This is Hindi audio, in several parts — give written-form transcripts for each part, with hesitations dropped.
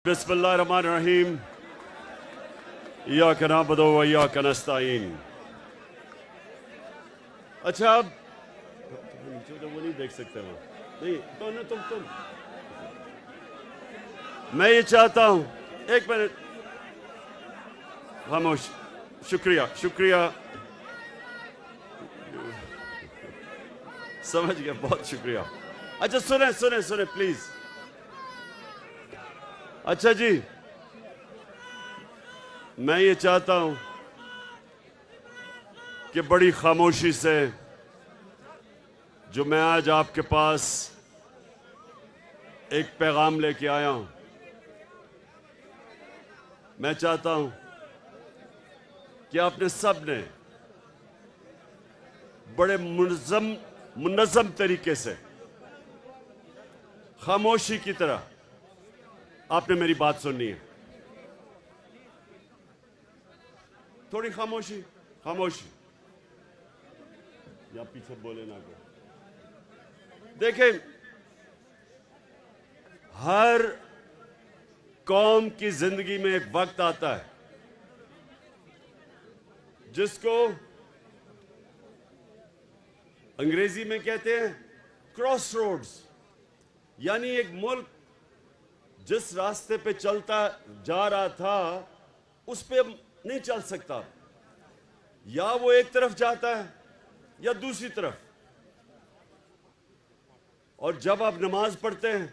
बिस्मिल्लाहिर्रहमानिर्रहीम। इय्याका नअबुदु व इय्याका नस्तईन। अच्छा, अब नीचे तो वो नहीं देख सकते वो नहीं तुम मैं ये चाहता हूं, एक मिनट खामोश। शुक्रिया शुक्रिया, समझ गया, बहुत शुक्रिया। अच्छा सुने सुने सुने प्लीज। अच्छा जी, मैं ये चाहता हूं कि बड़ी खामोशी से जो मैं आज आपके पास एक पैगाम लेके आया हूं, मैं चाहता हूं कि आपने सब ने बड़े मुनज़्ज़म तरीके से खामोशी की तरह आपने मेरी बात सुननी है। थोड़ी खामोशी खामोशी, या पीछे बोले ना को। देखें, हर कौम की जिंदगी में एक वक्त आता है जिसको अंग्रेजी में कहते हैं क्रॉस रोड्स, यानी एक मुल्क जिस रास्ते पे चलता जा रहा था उस पे नहीं चल सकता, या वो एक तरफ जाता है या दूसरी तरफ। और जब आप नमाज पढ़ते हैं,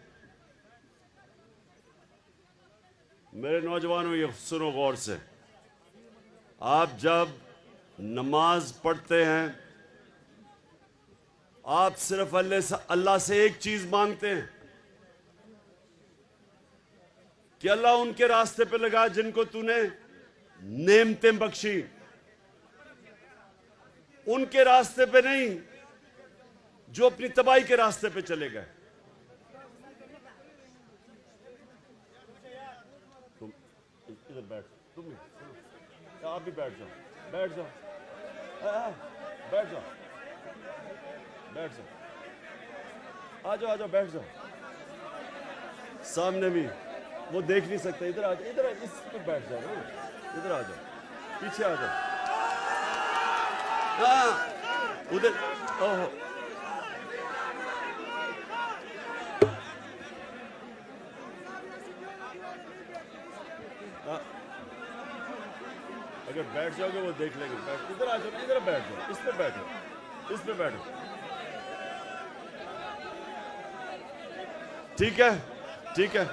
मेरे नौजवानों ये सुनो गौर से, आप जब नमाज पढ़ते हैं आप सिर्फ अल्लाह से एक चीज मांगते हैं कि अल्लाह उनके रास्ते पे लगा जिनको तूने नेमतें बख्शी, उनके रास्ते पे नहीं जो अपनी तबाही के रास्ते पे चले गए। तुम इधर बैठ, तुम आप भी बैठ जाओ, बैठ जाओ, बैठ जाओ, बैठ जाओ, आ जाओ, आ जाओ, बैठ जाओ। सामने भी वो देख नहीं सकते, इधर आ जाओ, इधर इस पे बैठ जाओ ना, इधर आ जाओ, पीछे आ जाओ। हाँ उधर, ओहो अगर बैठ जाओगे वो देख लेंगे। बैठ, इधर आ जाओ, इधर बैठ जाओ, इस पे बैठो, इस पे बैठो, ठीक है, ठीक है।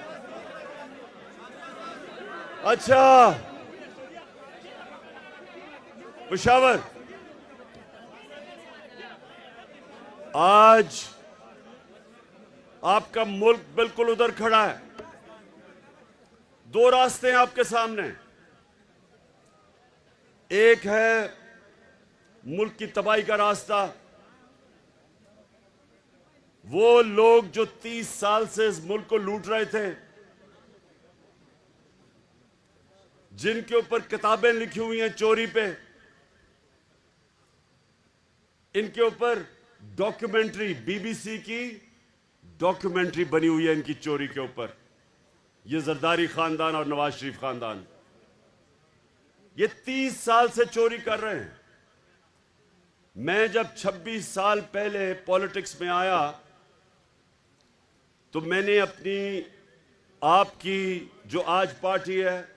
अच्छा पेशावर, आज आपका मुल्क बिल्कुल उधर खड़ा है। दो रास्ते हैं आपके सामने, एक है मुल्क की तबाही का रास्ता। वो लोग जो 30 साल से इस मुल्क को लूट रहे थे, जिनके ऊपर किताबें लिखी हुई हैं चोरी पे, इनके ऊपर डॉक्यूमेंट्री, बीबीसी की डॉक्यूमेंट्री बनी हुई है इनकी चोरी के ऊपर। ये जरदारी खानदान और नवाज शरीफ खानदान, ये 30 साल से चोरी कर रहे हैं। मैं जब 26 साल पहले पॉलिटिक्स में आया तो मैंने अपनी, आपकी जो आज पार्टी है,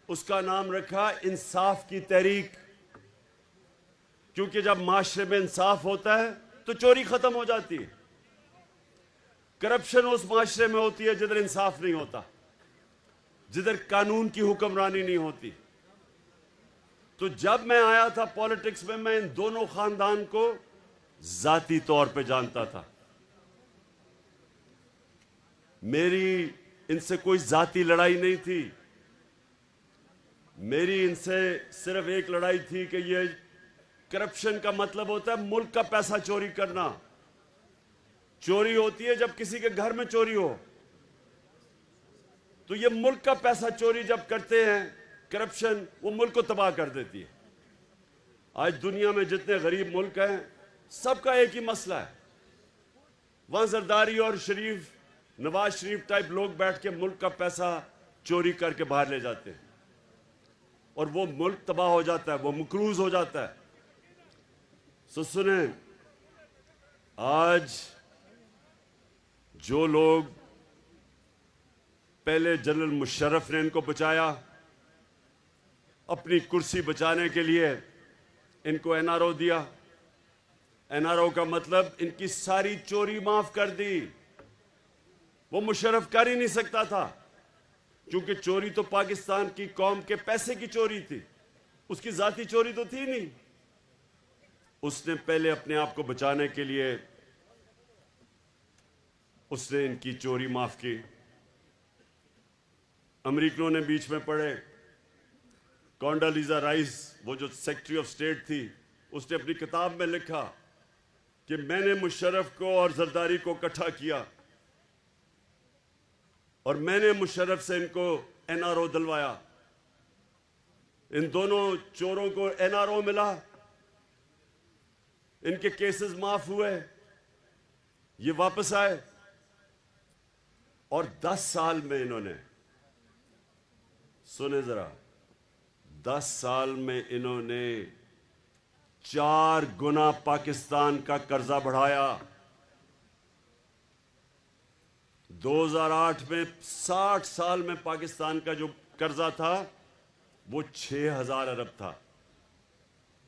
उसका नाम रखा इंसाफ की तहरीक, क्योंकि जब माशरे में इंसाफ होता है तो चोरी खत्म हो जाती है। करप्शन उस माशरे में होती है जिधर इंसाफ नहीं होता, जिधर कानून की हुक्मरानी नहीं होती। तो जब मैं आया था पॉलिटिक्स में, मैं इन दोनों खानदान को जाती तौर पे जानता था। मेरी इनसे कोई जाती लड़ाई नहीं थी, मेरी इनसे सिर्फ एक लड़ाई थी कि ये करप्शन का मतलब होता है मुल्क का पैसा चोरी करना। चोरी होती है जब किसी के घर में चोरी हो, तो ये मुल्क का पैसा चोरी जब करते हैं करप्शन, वो मुल्क को तबाह कर देती है। आज दुनिया में जितने गरीब मुल्क हैं, सबका एक ही मसला है, वहां जरदारी और शरीफ नवाज शरीफ टाइप लोग बैठ के मुल्क का पैसा चोरी करके बाहर ले जाते हैं और वो मुल्क तबाह हो जाता है, वो मकरूज हो जाता है। सुने, आज जो लोग पहले जनरल मुशर्रफ ने इनको बचाया, अपनी कुर्सी बचाने के लिए इनको एनआरओ दिया। एनआरओ का मतलब इनकी सारी चोरी माफ कर दी। वो मुशर्रफ कर ही नहीं सकता था, क्योंकि चोरी तो पाकिस्तान की कौम के पैसे की चोरी थी, उसकी जाती चोरी तो थी नहीं। उसने पहले अपने आप को बचाने के लिए उसने इनकी चोरी माफ की। अमेरिकनों ने बीच में पड़े, कॉन्डोलीजा राइस, वो जो सेक्रेटरी ऑफ स्टेट थी, उसने अपनी किताब में लिखा कि मैंने मुशर्रफ को और जरदारी को इकट्ठा किया और मैंने मुशर्रफ से इनको एनआरओ दिलवाया। इन दोनों चोरों को एनआरओ मिला, इनके केसेस माफ हुए, ये वापस आए और 10 साल में इन्होंने, सुने जरा, 10 साल में इन्होंने 4 गुना पाकिस्तान का कर्जा बढ़ाया। 2008 में 60 साल में पाकिस्तान का जो कर्जा था वो 6000 अरब था।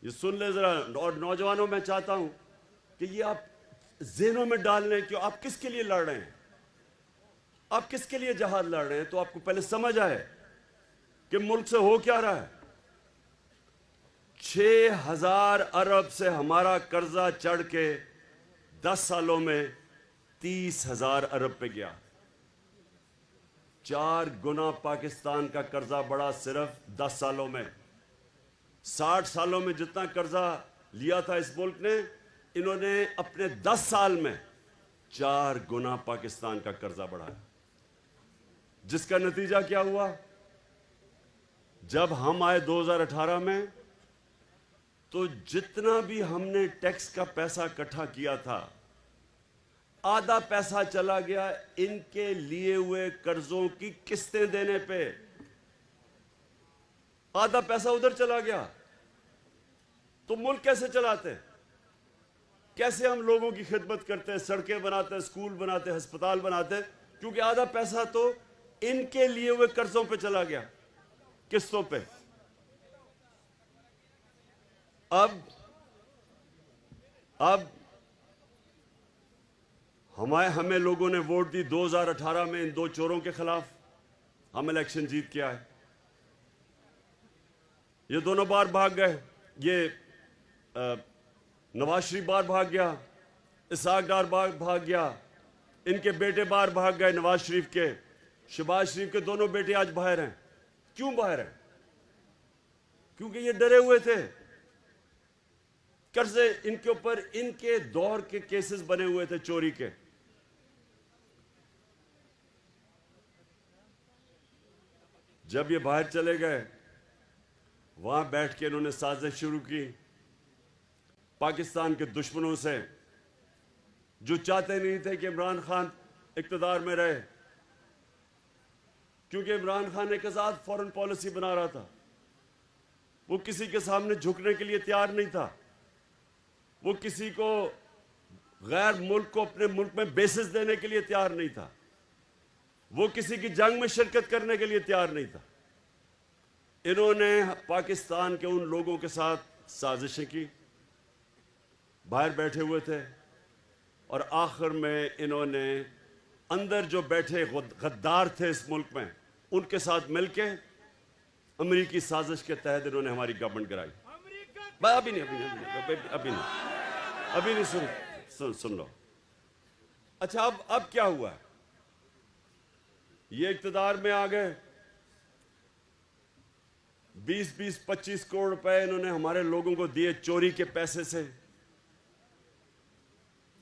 ये सुन ले जरा, और नौजवानों में चाहता हूं कि ये आप ज़हनों में डाल लें कि आप किसके लिए लड़ रहे हैं, आप किसके लिए जहाद लड़ रहे हैं, तो आपको पहले समझ आए कि मुल्क से हो क्या रहा है। 6000 अरब से हमारा कर्जा चढ़ के 10 सालों में 30,000 अरब पे गया। 4 गुना पाकिस्तान का कर्जा बढ़ा सिर्फ 10 सालों में। 60 सालों में जितना कर्जा लिया था इस मुल्क ने, इन्होंने अपने 10 साल में 4 गुना पाकिस्तान का कर्जा बढ़ाया। जिसका नतीजा क्या हुआ? जब हम आए 2018 में, तो जितना भी हमने टैक्स का पैसा इकट्ठा किया था, आधा पैसा चला गया इनके लिए हुए कर्जों की किस्तें देने पे। आधा पैसा उधर चला गया। तो मुल्क कैसे चलाते हैं? कैसे हम लोगों की खिदमत करते हैं, सड़कें बनाते हैं, स्कूल बनाते हैं, अस्पताल बनाते हैं? क्योंकि आधा पैसा तो इनके लिए हुए कर्जों पे चला गया, किस्तों पे। अब हमें लोगों ने वोट दी 2018 में इन 2 चोरों के खिलाफ। हम इलेक्शन जीत के आए। ये दोनों बार भाग गए। ये नवाज शरीफ बार भाग गया, इसाक डार बार भाग गया, इनके बेटे बार भाग गए नवाज शरीफ के। शहबाज शरीफ के दोनों बेटे आज बाहर हैं। क्यों बाहर हैं? क्योंकि ये डरे हुए थे। कर्जे इनके ऊपर, इनके दौर के केसेस बने हुए थे चोरी के। जब ये बाहर चले गए, वहां बैठ के इन्होंने साजिश शुरू की पाकिस्तान के दुश्मनों से, जो चाहते नहीं थे कि इमरान खान इक्तदार में रहे, क्योंकि इमरान खान एक आजाद फॉरेन पॉलिसी बना रहा था। वो किसी के सामने झुकने के लिए तैयार नहीं था। वो किसी को, गैर मुल्क को अपने मुल्क में बेसिस देने के लिए तैयार नहीं था। वो किसी की जंग में शिरकत करने के लिए तैयार नहीं था। इन्होंने पाकिस्तान के उन लोगों के साथ साजिशें की, बाहर बैठे हुए थे, और आखिर में इन्होंने अंदर जो बैठे गद्दार थे इस मुल्क में, उनके साथ मिलके अमेरिकी साजिश के तहत इन्होंने हमारी गवर्नमेंट गिराई। अभी नहीं सुन लो। अच्छा, अब क्या हुआ? ये इक्तदार में आ गए। 20-25 करोड़ रुपए इन्होंने हमारे लोगों को दिए चोरी के पैसे से,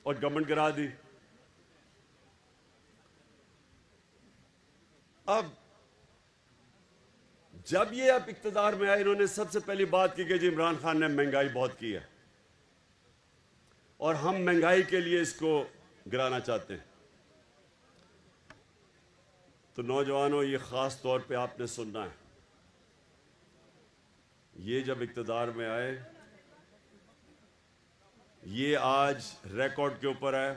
और गवर्नमेंट गिरा दी। अब जब ये अब इक्तदार में आए, इन्होंने सबसे पहली बात की कि जी इमरान खान ने महंगाई बहुत की है और हम महंगाई के लिए इसको गिराना चाहते हैं। तो नौजवानों, ये ख़ास तौर पे आपने सुनना है। ये जब इक़्तिदार में आए, ये आज रिकॉर्ड के ऊपर है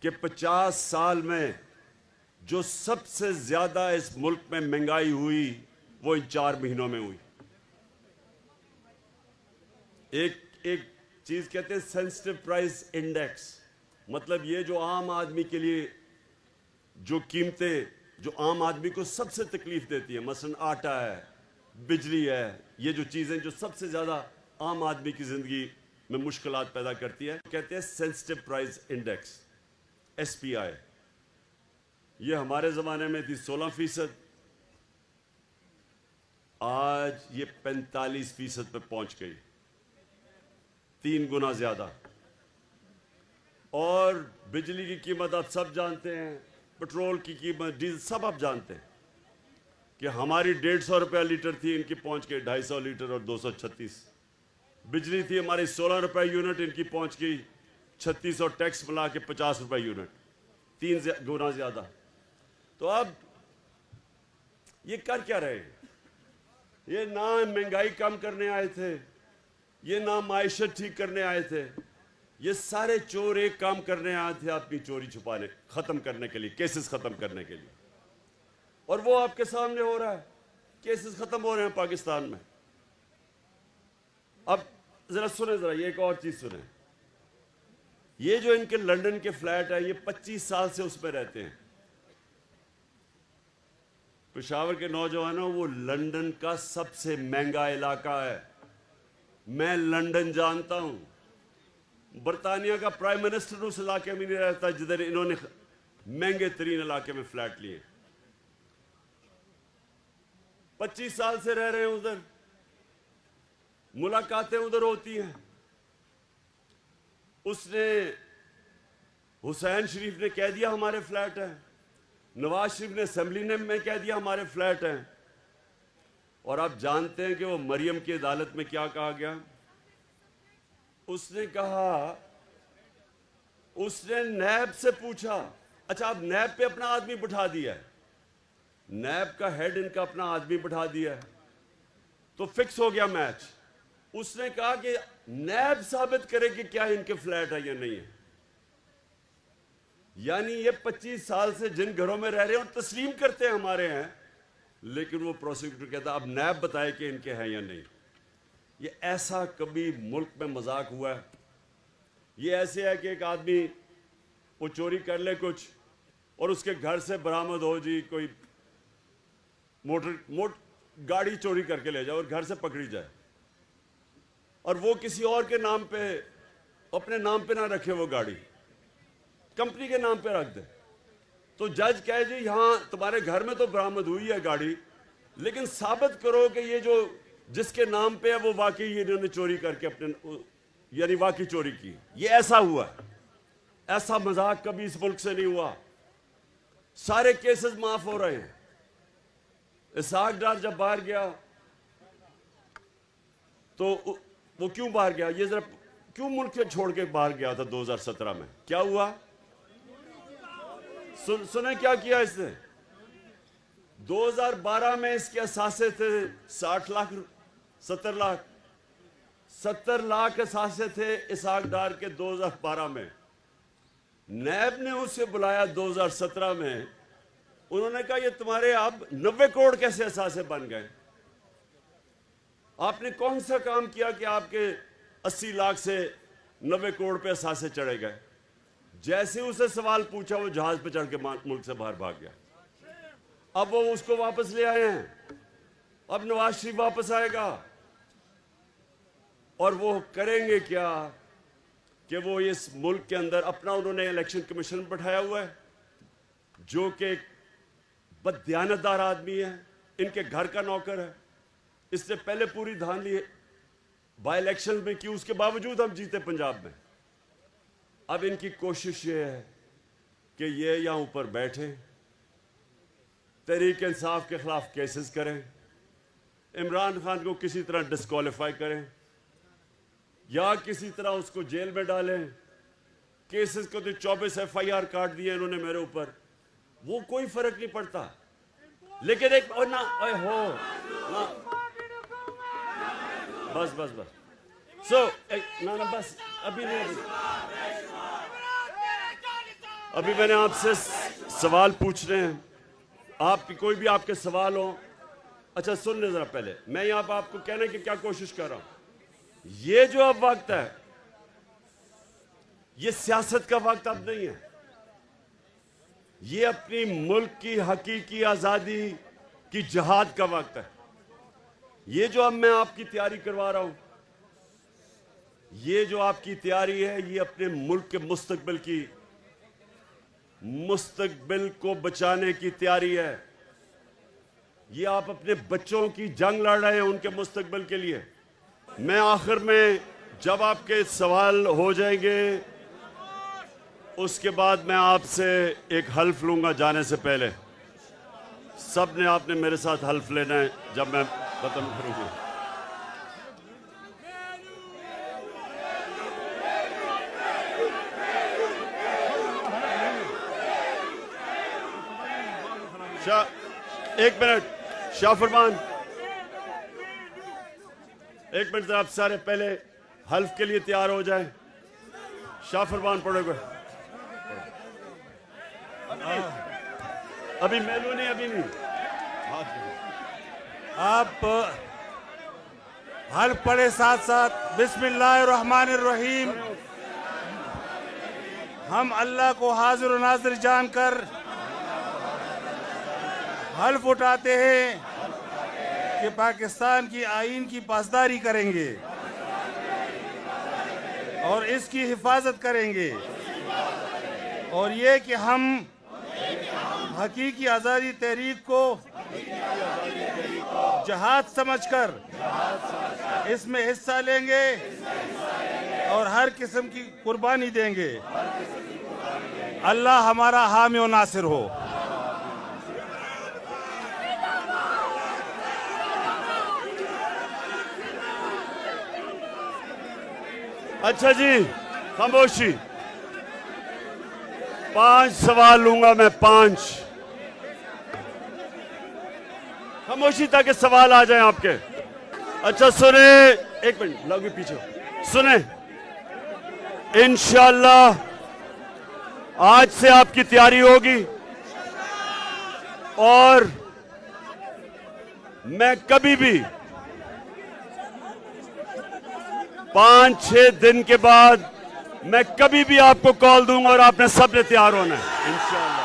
कि 50 साल में जो सबसे ज़्यादा इस मुल्क में महंगाई हुई वो इन 4 महीनों में हुई। एक चीज़ कहते हैं सेंसिटिव प्राइस इंडेक्स, मतलब ये जो आम आदमी के लिए जो कीमतें जो आम आदमी को सबसे तकलीफ देती है, मसलन आटा है, बिजली है, ये जो चीज़ें जो सबसे ज़्यादा आम आदमी की ज़िंदगी में मुश्किलात पैदा करती है, कहते हैं सेंसिटिव प्राइस इंडेक्स, SPI। ये हमारे ज़माने में थी 16%, आज ये 45% पे पहुंच गई, 3 गुना ज़्यादा। और बिजली की कीमत आप सब जानते हैं, पेट्रोल की कीमत, डीजल सब आप जानते हैं कि हमारी 150 रुपया लीटर थी, इनकी पहुंच गई 250 लीटर और 236। बिजली थी हमारी 16 रुपये यूनिट, इनकी पहुंच गई 36 और टैक्स मिला के 50 रुपये यूनिट, 3 गुना ज़्यादा। तो अब ये कर क्या रहे हैं? ये ना महंगाई कम करने आए थे, ये ना माइशत ठीक करने आए थे, ये सारे चोर एक काम करने आए थे, अपनी चोरी छुपाने, ख़त्म करने के लिए, केसेस ख़त्म करने के लिए। और वो आपके सामने हो रहा है, केसेस ख़त्म हो रहे हैं पाकिस्तान में। अब ज़रा सुने, ज़रा ये एक और चीज़ सुने। ये जो इनके लंदन के फ्लैट है, ये 25 साल से उसमें रहते हैं। पेशावर के नौजवानों, वो लंदन का सबसे महंगा इलाका है। मैं लंदन जानता हूं। बरतानिया का प्राइम मिनिस्टर उस इलाके में नहीं रहता जिधर इन्होंने महंगे तरीन इलाके में फ्लैट लिए। 25 साल से रह रहे हैं उधर, मुलाकातें उधर होती हैं। उसने, हुसैन शरीफ ने कह दिया हमारे फ्लैट हैं, नवाज शरीफ ने असेंबली में कह दिया हमारे फ्लैट हैं। और आप जानते हैं कि वो मरियम की अदालत में क्या कहा गया? उसने कहा, उसने नैब से पूछा, अच्छा आप नैब पे अपना आदमी बिठा दिया है, नैब का हेड इनका अपना आदमी बिठा दिया है, तो फिक्स हो गया मैच। उसने कहा कि नैब साबित करे कि क्या इनके फ्लैट है या नहीं है। यानी ये 25 साल से जिन घरों में रह रहे हैं और तस्लीम करते हैं हमारे हैं, लेकिन वो प्रोसिक्यूटर कहता अब नैब बताए कि इनके हैं या नहीं। ये ऐसा कभी मुल्क में मजाक हुआ है? ये ऐसे है कि एक आदमी वो चोरी कर ले कुछ और उसके घर से बरामद हो जी कोई गाड़ी चोरी करके ले जाए और घर से पकड़ी जाए, और वो किसी और के नाम पे, अपने नाम पे ना रखे, वो गाड़ी कंपनी के नाम पे रख दे, तो जज कहे जी यहां तुम्हारे घर में तो बरामद हुई है गाड़ी, लेकिन साबित करो कि ये जो जिसके नाम पे है वो वाकई इन्होंने चोरी करके अपने, यानी वाकई चोरी की। ये ऐसा हुआ, ऐसा मजाक कभी इस मुल्क से नहीं हुआ। सारे केसेस माफ हो रहे हैं। इसाक डार जब बाहर गया तो वो क्यों बाहर गया? ये जरा क्यों मुल्क से छोड़ के बाहर गया था 2017 में? क्या हुआ? सुने क्या किया इसने? 2012 में इसके असासे थे 60 लाख, 70 लाख असासे थे इसाक डार के 2012 में। नैब ने उसे बुलाया 2017 में, उन्होंने कहा ये तुम्हारे अब 90 करोड़ कैसे असासे बन गए? आपने कौन सा काम किया कि आपके 80 लाख से 90 करोड़ पे असासे चढ़े गए? जैसे उसे सवाल पूछा वो जहाज पे चढ़ के मुल्क से बाहर भाग गया। अब वो उसको वापस ले आए हैं, अब नवाज शरीफ वापस आएगा और वो करेंगे क्या कि वो इस मुल्क के अंदर अपना, उन्होंने इलेक्शन कमीशन बैठाया हुआ है जो कि बददियानतदार आदमी है, इनके घर का नौकर है। इससे पहले पूरी धांधली बाई इलेक्शन में की, उसके बावजूद हम जीते पंजाब में। अब इनकी कोशिश ये है कि ये यहां ऊपर बैठे, तहरीक इंसाफ के खिलाफ केसेस करें, इमरान खान को किसी तरह डिस्क्वालीफाई करें या किसी तरह उसको जेल में डालें। केसेस को तो 24 FIR काट दिए इन्होंने मेरे ऊपर। वो कोई फर्क नहीं पड़ता, लेकिन एक और ना हो ना, बस बस बस ना ना बस अभी नहीं, अभी मैंने आपसे सवाल पूछ रहे हैं, आपकी कोई भी आपके सवाल हो। अच्छा सुन ले जरा, पहले मैं यहाँ पर आपको कहने की क्या कोशिश कर रहा हूं, ये जो अब वक्त है ये सियासत का वक्त अब नहीं है, ये अपनी मुल्क की हकीकी आजादी की जिहाद का वक्त है। ये जो अब मैं आपकी तैयारी करवा रहा हूं, ये जो आपकी तैयारी है, ये अपने मुल्क के मुस्तकबिल को बचाने की तैयारी है। ये आप अपने बच्चों की जंग लड़ रहे हैं उनके मुस्तकबिल के लिए। मैं आखिर में जब आपके सवाल हो जाएंगे उसके बाद मैं आपसे एक हल्फ लूंगा जाने से पहले। सब ने आपने मेरे साथ हल्फ लेना है जब मैं खत्म करूंगा। एक मिनट शाह फरमान, एक मिनट आप सारे पहले हल्फ के लिए तैयार हो जाएं। शाह फरमान पढ़ोगे? अभी मेलू नहीं, अभी नहीं। आप हल्फ पढ़े साथ साथ। बिस्मिल्लाहिर्रहमानिर्रहीम। हम अल्लाह को हाजिर और नाजिर जानकर हल्फ उठाते हैं कि पाकिस्तान की आईन की पासदारी करेंगे और इसकी हिफाजत करेंगे, और ये कि हम हकीकी आज़ादी तहरीक को जहाद समझकर इसमें हिस्सा लेंगे और हर किस्म की कुर्बानी देंगे। अल्लाह हमारा हामी और नासिर हो। अच्छा जी, खामोशी। 5 सवाल लूंगा मैं, 5। खामोशी ताकि सवाल आ जाए आपके। अच्छा सुने, एक मिनट लगे पीछे सुने। इंशाअल्लाह आज से आपकी तैयारी होगी और मैं कभी भी 5-6 दिन के बाद मैं कभी भी आपको कॉल दूंगा और आपने सबने तैयार होना है इंशाअल्लाह।